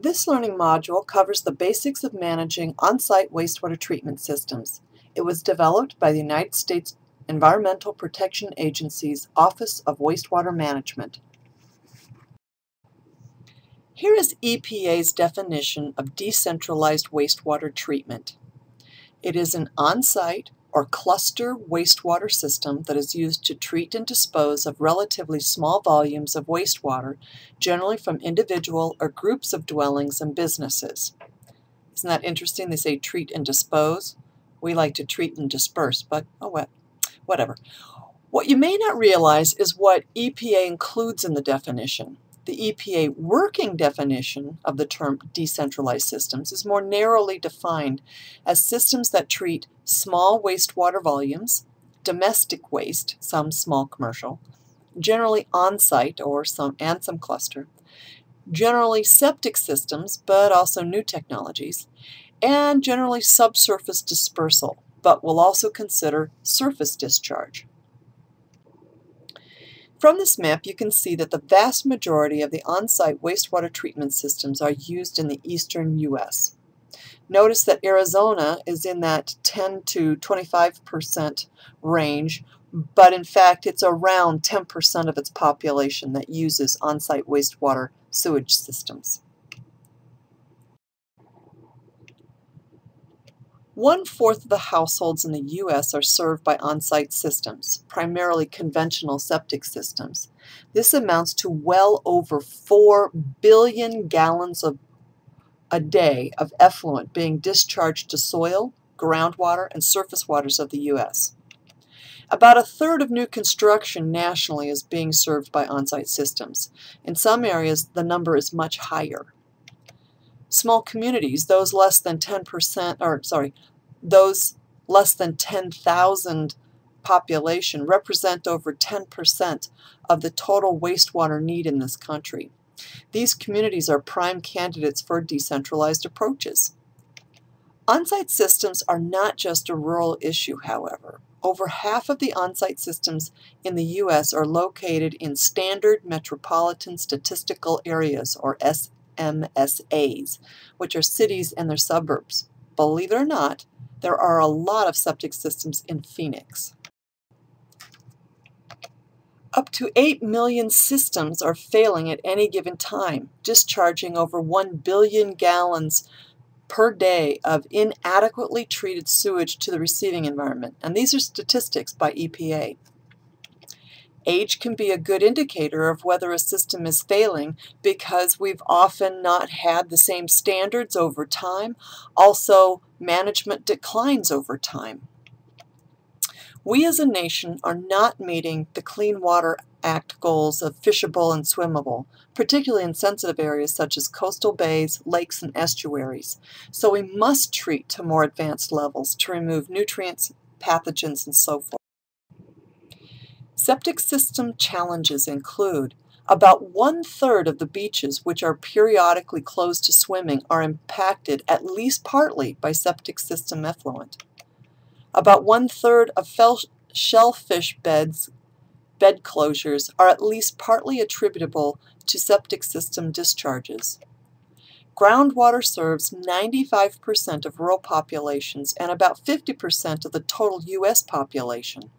This learning module covers the basics of managing on-site wastewater treatment systems. It was developed by the United States Environmental Protection Agency's Office of Wastewater Management. Here is EPA's definition of decentralized wastewater treatment. It is an on-site or cluster wastewater system that is used to treat and dispose of relatively small volumes of wastewater, generally from individual or groups of dwellings and businesses. Isn't that interesting? They say treat and dispose. We like to treat and disperse, but oh well, whatever. What you may not realize is what EPA includes in the definition. The EPA working definition of the term decentralized systems is more narrowly defined as systems that treat small wastewater volumes, domestic waste, some small commercial, generally on-site or some cluster, generally septic systems, but also new technologies, and generally subsurface dispersal, but will also consider surface discharge. From this map, you can see that the vast majority of the on-site wastewater treatment systems are used in the eastern U.S. Notice that Arizona is in that 10 to 25% range, but in fact it's around 10% of its population that uses on-site wastewater sewage systems. 1/4 of the households in the U.S. are served by on-site systems, primarily conventional septic systems. This amounts to well over 4 billion gallons a day of effluent being discharged to soil, groundwater, and surface waters of the U.S. About 1/3 of new construction nationally is being served by on-site systems. In some areas, the number is much higher. Small communities, those less than 10,000 population, represent over 10% of the total wastewater need in this country. These communities are prime candidates for decentralized approaches. On-site systems are not just a rural issue, however. Over half of the on-site systems in the U.S. are located in standard metropolitan statistical areas, or MSAs, which are cities and their suburbs. Believe it or not, there are a lot of septic systems in Phoenix. Up to 8 million systems are failing at any given time, discharging over 1 billion gallons per day of inadequately treated sewage to the receiving environment. And these are statistics by EPA. Age can be a good indicator of whether a system is failing because we've often not had the same standards over time. Also, management declines over time. We as a nation are not meeting the Clean Water Act goals of fishable and swimmable, particularly in sensitive areas such as coastal bays, lakes, and estuaries. So we must treat to more advanced levels to remove nutrients, pathogens, and so forth. Septic system challenges include about 1/3 of the beaches which are periodically closed to swimming are impacted at least partly by septic system effluent. About 1/3 of shellfish bed closures are at least partly attributable to septic system discharges. Groundwater serves 95% of rural populations and about 50% of the total U.S. population.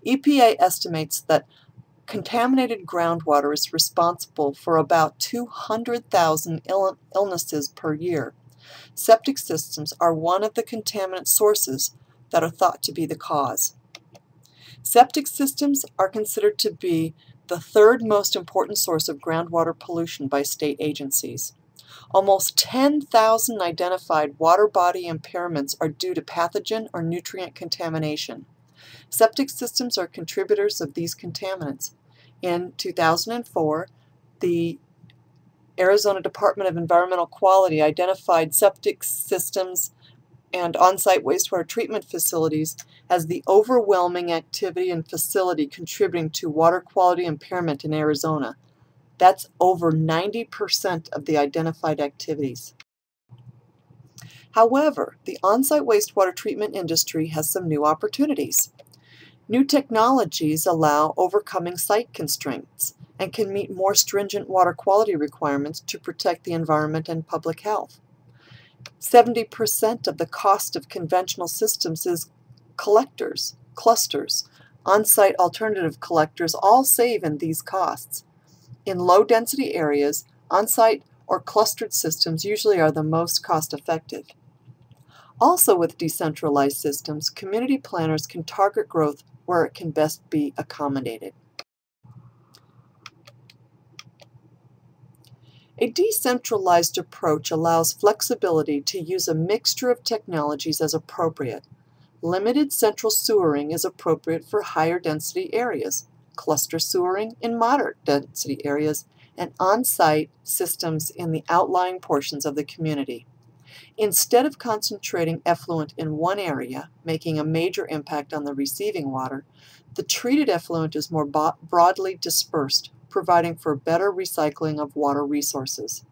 EPA estimates that contaminated groundwater is responsible for about 200,000 illnesses per year. Septic systems are one of the contaminant sources that are thought to be the cause. Septic systems are considered to be the 3rd most important source of groundwater pollution by state agencies. Almost 10,000 identified water body impairments are due to pathogen or nutrient contamination. Septic systems are contributors of these contaminants. In 2004, the Arizona Department of Environmental Quality identified septic systems and on-site wastewater treatment facilities as the overwhelming activity and facility contributing to water quality impairment in Arizona. That's over 90% of the identified activities. However, the on-site wastewater treatment industry has some new opportunities. New technologies allow overcoming site constraints. and can meet more stringent water quality requirements to protect the environment and public health. 70% of the cost of conventional systems is collectors, clusters. On-site alternative collectors all save in these costs. In low-density areas, on-site or clustered systems usually are the most cost-effective. Also with decentralized systems, community planners can target growth where it can best be accommodated. A decentralized approach allows flexibility to use a mixture of technologies as appropriate. Limited central sewering is appropriate for higher density areas, cluster sewering in moderate density areas, and on-site systems in the outlying portions of the community. Instead of concentrating effluent in one area, making a major impact on the receiving water, the treated effluent is more broadly dispersed, providing for better recycling of water resources.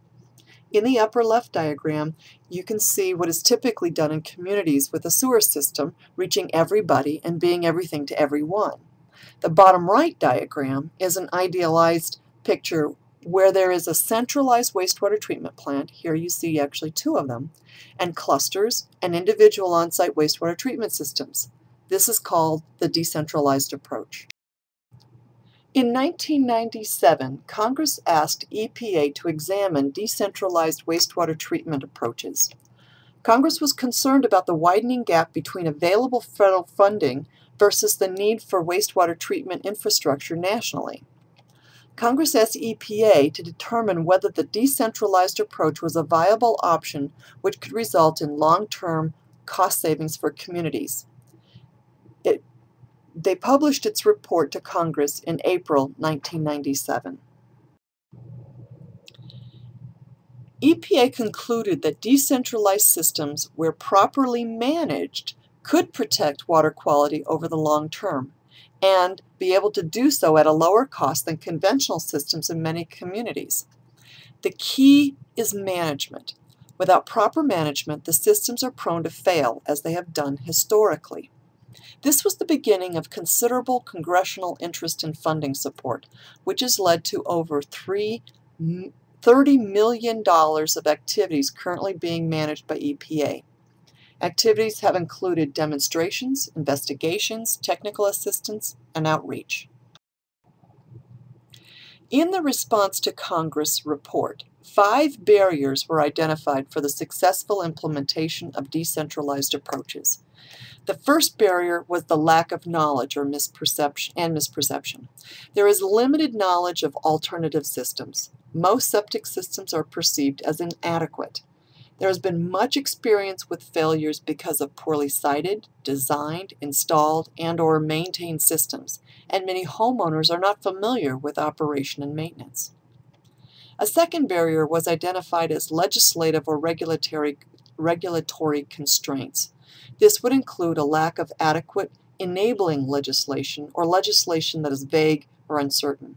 In the upper left diagram, you can see what is typically done in communities with a sewer system reaching everybody and being everything to everyone. The bottom right diagram is an idealized picture where there is a centralized wastewater treatment plant, here you see actually two of them, and clusters and individual on-site wastewater treatment systems. This is called the decentralized approach. In 1997, Congress asked EPA to examine decentralized wastewater treatment approaches. Congress was concerned about the widening gap between available federal funding versus the need for wastewater treatment infrastructure nationally. Congress asked EPA to determine whether the decentralized approach was a viable option which could result in long-term cost savings for communities. They published its report to Congress in April 1997. EPA concluded that decentralized systems, where properly managed, could protect water quality over the long term and be able to do so at a lower cost than conventional systems in many communities. The key is management. Without proper management, the systems are prone to fail, as they have done historically. This was the beginning of considerable congressional interest in funding support, which has led to over $30 million of activities currently being managed by EPA. Activities have included demonstrations, investigations, technical assistance, and outreach. In the response to Congress report, 5 barriers were identified for the successful implementation of decentralized approaches. The first barrier was the lack of knowledge or misperception. There is limited knowledge of alternative systems. Most septic systems are perceived as inadequate. There has been much experience with failures because of poorly sited, designed, installed, and/or maintained systems, and many homeowners are not familiar with operation and maintenance. A second barrier was identified as legislative or regulatory constraints. This would include a lack of adequate enabling legislation or legislation that is vague or uncertain.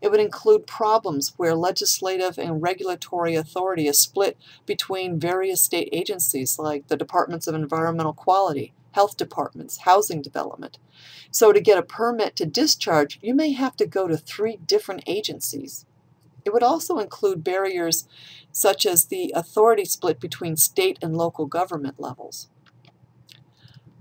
It would include problems where legislative and regulatory authority is split between various state agencies like the Departments of Environmental Quality, health departments, housing development. So to get a permit to discharge, you may have to go to 3 different agencies. It would also include barriers such as the authority split between state and local government levels.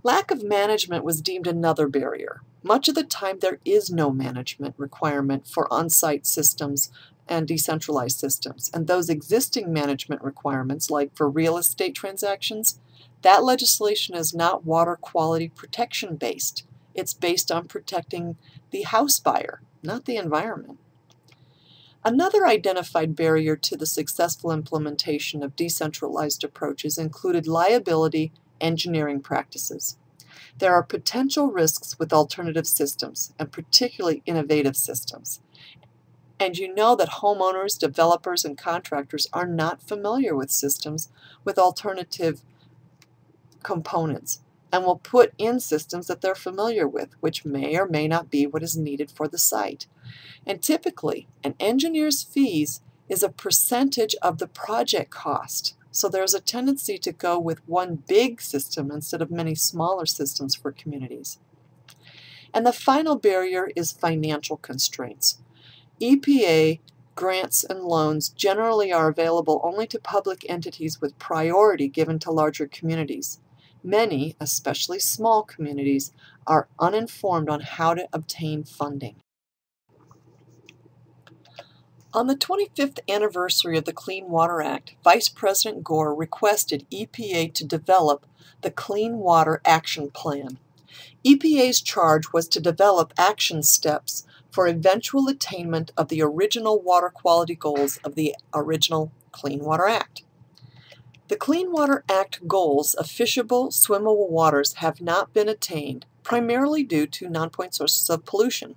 Lack of management was deemed another barrier. Much of the time there is no management requirement for on-site systems and decentralized systems, and those existing management requirements, like for real estate transactions, that legislation is not water quality protection based. It's based on protecting the house buyer, not the environment. Another identified barrier to the successful implementation of decentralized approaches included liability engineering practices. There are potential risks with alternative systems, and particularly innovative systems. And you know that homeowners, developers, and contractors are not familiar with systems with alternative components and will put in systems that they're familiar with, which may or may not be what is needed for the site. And typically, an engineer's fees is a percentage of the project cost. So there's a tendency to go with one big system instead of many smaller systems for communities. And the final barrier is financial constraints. EPA grants and loans generally are available only to public entities with priority given to larger communities. Many, especially small communities, are uninformed on how to obtain funding. On the 25th anniversary of the Clean Water Act, Vice President Gore requested EPA to develop the Clean Water Action Plan. EPA's charge was to develop action steps for eventual attainment of the original water quality goals of the original Clean Water Act. The Clean Water Act goals of fishable, swimmable waters have not been attained, primarily due to non-point sources of pollution.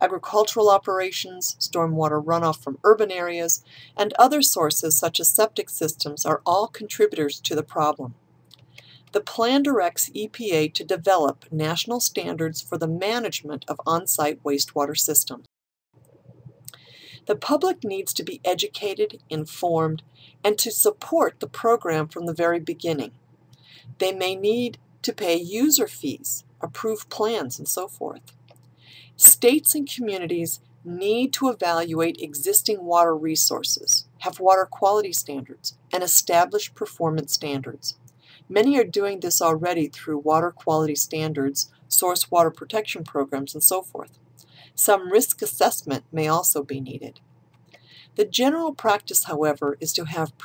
Agricultural operations, stormwater runoff from urban areas, and other sources such as septic systems are all contributors to the problem. The plan directs EPA to develop national standards for the management of on-site wastewater systems. The public needs to be educated, informed, and to support the program from the very beginning. They may need to pay user fees, approve plans, and so forth. States and communities need to evaluate existing water resources, have water quality standards, and establish performance standards. Many are doing this already through water quality standards, source water protection programs, and so forth. Some risk assessment may also be needed. The general practice, however, is to have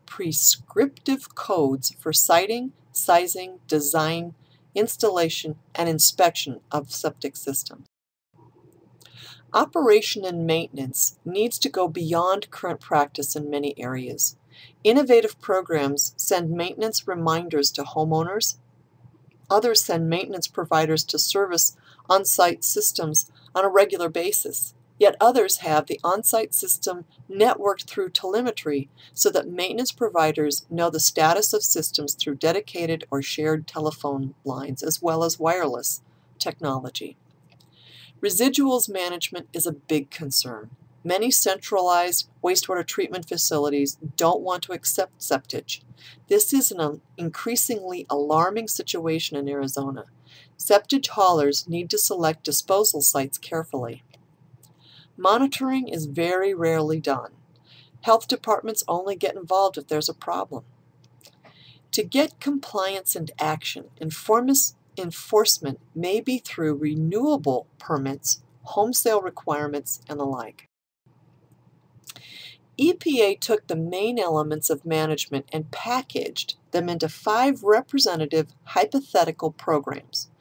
prescriptive codes for siting, sizing, design, installation, and inspection of septic systems. Operation and maintenance needs to go beyond current practice in many areas. Innovative programs send maintenance reminders to homeowners. Others send maintenance providers to service on-site systems on a regular basis. Yet others have the on-site system networked through telemetry so that maintenance providers know the status of systems through dedicated or shared telephone lines as well as wireless technology. Residuals management is a big concern. Many centralized wastewater treatment facilities don't want to accept septage. This is an increasingly alarming situation in Arizona. Septage haulers need to select disposal sites carefully. Monitoring is very rarely done. Health departments only get involved if there's a problem. To get compliance and action, enforcement may be through renewable permits, home sale requirements, and the like. EPA took the main elements of management and packaged them into 5 representative hypothetical programs.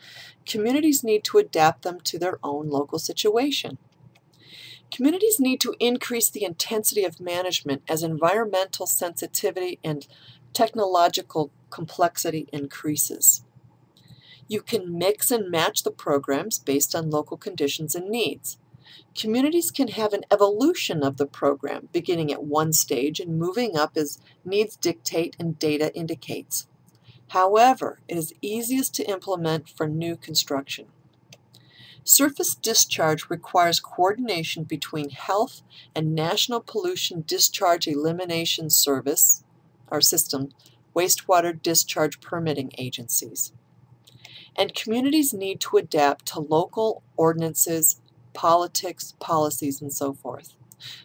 Communities need to adapt them to their own local situation. Communities need to increase the intensity of management as environmental sensitivity and technological complexity increases. You can mix and match the programs based on local conditions and needs. Communities can have an evolution of the program, beginning at one stage and moving up as needs dictate and data indicates. However, it is easiest to implement for new construction. Surface discharge requires coordination between health and National Pollution Discharge Elimination Service, our system, wastewater discharge permitting agencies. And communities need to adapt to local ordinances, politics, policies, and so forth.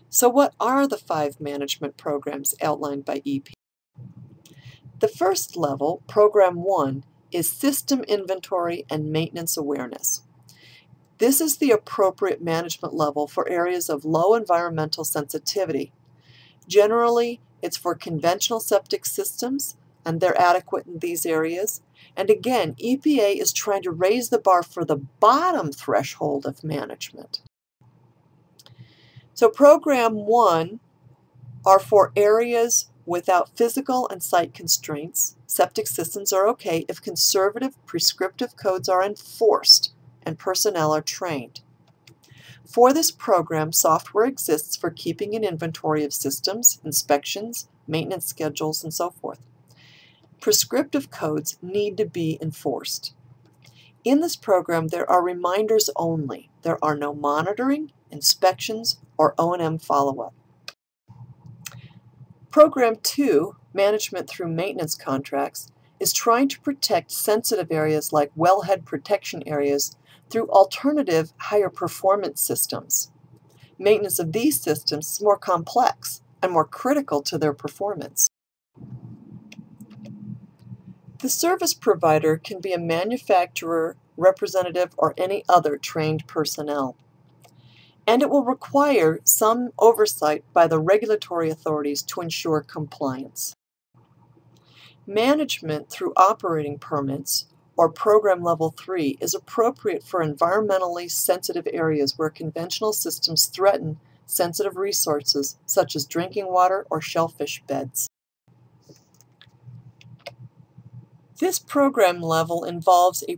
So what are the 5 management programs outlined by EPA? The first level, Program 1, is System Inventory and Maintenance Awareness. This is the appropriate management level for areas of low environmental sensitivity. Generally, it's for conventional septic systems, and they're adequate in these areas. And again, EPA is trying to raise the bar for the bottom threshold of management. So Program 1 are for areas without physical and site constraints. Septic systems are okay if conservative prescriptive codes are enforced and personnel are trained. For this program, software exists for keeping an inventory of systems, inspections, maintenance schedules, and so forth. Prescriptive codes need to be enforced. In this program, there are reminders only. There are no monitoring, inspections, or O&M follow-up. Program 2, Management through Maintenance Contracts, is trying to protect sensitive areas like wellhead protection areas through alternative higher performance systems. Maintenance of these systems is more complex and more critical to their performance. The service provider can be a manufacturer, representative, or any other trained personnel, and it will require some oversight by the regulatory authorities to ensure compliance. Management through operating permits, or Program Level 3, is appropriate for environmentally sensitive areas where conventional systems threaten sensitive resources such as drinking water or shellfish beds. This program level involves a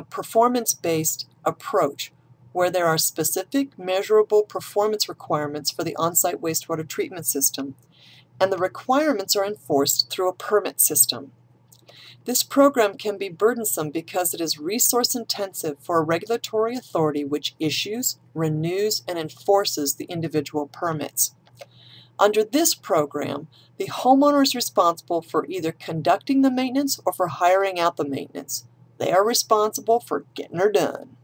performance-based approach where there are specific, measurable performance requirements for the on-site wastewater treatment system, and the requirements are enforced through a permit system. This program can be burdensome because it is resource-intensive for a regulatory authority which issues, renews, and enforces the individual permits. Under this program, the homeowner is responsible for either conducting the maintenance or for hiring out the maintenance. They are responsible for getting her done.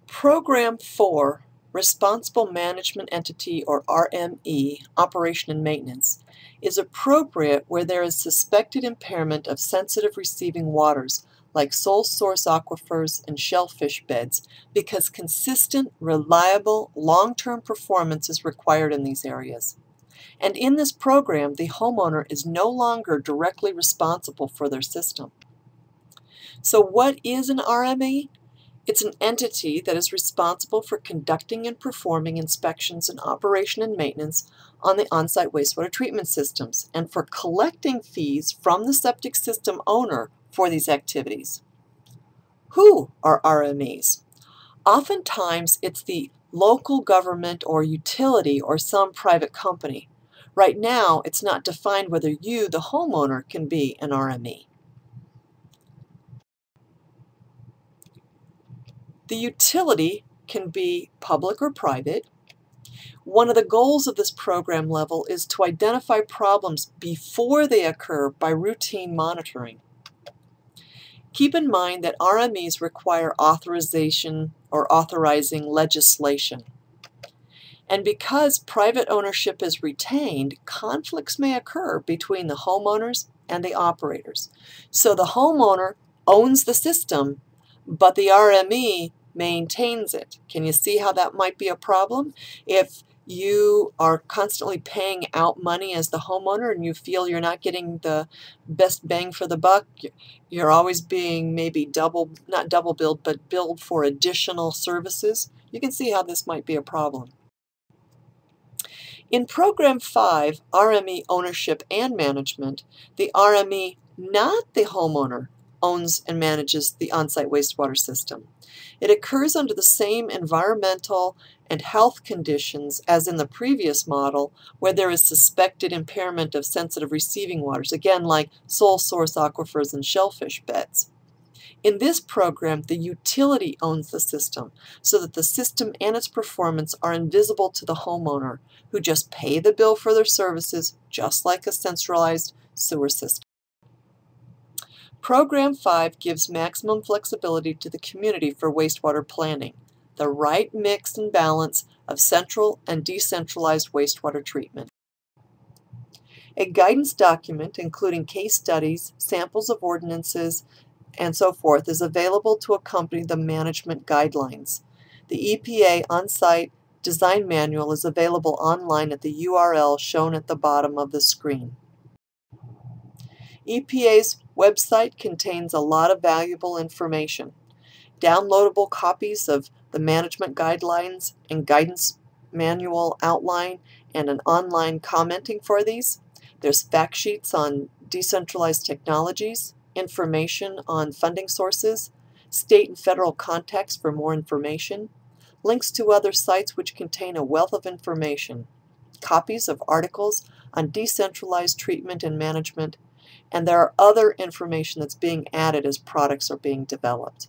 Program 4, Responsible Management Entity, or RME, Operation and Maintenance, is appropriate where there is suspected impairment of sensitive receiving waters, like sole source aquifers and shellfish beds, because consistent, reliable, long-term performance is required in these areas. And in this program, the homeowner is no longer directly responsible for their system. So what is an RME? It's an entity that is responsible for conducting and performing inspections and operation and maintenance on the on-site wastewater treatment systems, and for collecting fees from the septic system owner for these activities. Who are RMEs? Oftentimes, it's the local government or utility or some private company. Right now, it's not defined whether you, the homeowner, can be an RME. The utility can be public or private. One of the goals of this program level is to identify problems before they occur by routine monitoring. Keep in mind that RMEs require authorization or authorizing legislation. And because private ownership is retained, conflicts may occur between the homeowners and the operators. So the homeowner owns the system, but the RME maintains it. Can you see how that might be a problem? If you are constantly paying out money as the homeowner and you feel you're not getting the best bang for the buck, you're always being maybe not double billed, but billed for additional services, you can see how this might be a problem. In Program 5, RME Ownership and Management, the RME, not the homeowner, owns and manages the on-site wastewater system. It occurs under the same environmental and health conditions as in the previous model, where there is suspected impairment of sensitive receiving waters, again like sole source aquifers and shellfish beds. In this program, the utility owns the system, so that the system and its performance are invisible to the homeowner, who just pay the bill for their services, just like a centralized sewer system. Program 5 gives maximum flexibility to the community for wastewater planning, the right mix and balance of central and decentralized wastewater treatment. A guidance document, including case studies, samples of ordinances, and so forth, is available to accompany the management guidelines. The EPA on-site design manual is available online at the URL shown at the bottom of the screen. EPA's website contains a lot of valuable information. Downloadable copies of the management guidelines and guidance manual outline and an online commenting for these. There's fact sheets on decentralized technologies, information on funding sources, state and federal contacts for more information, links to other sites which contain a wealth of information, copies of articles on decentralized treatment and management, and there are other information that's being added as products are being developed.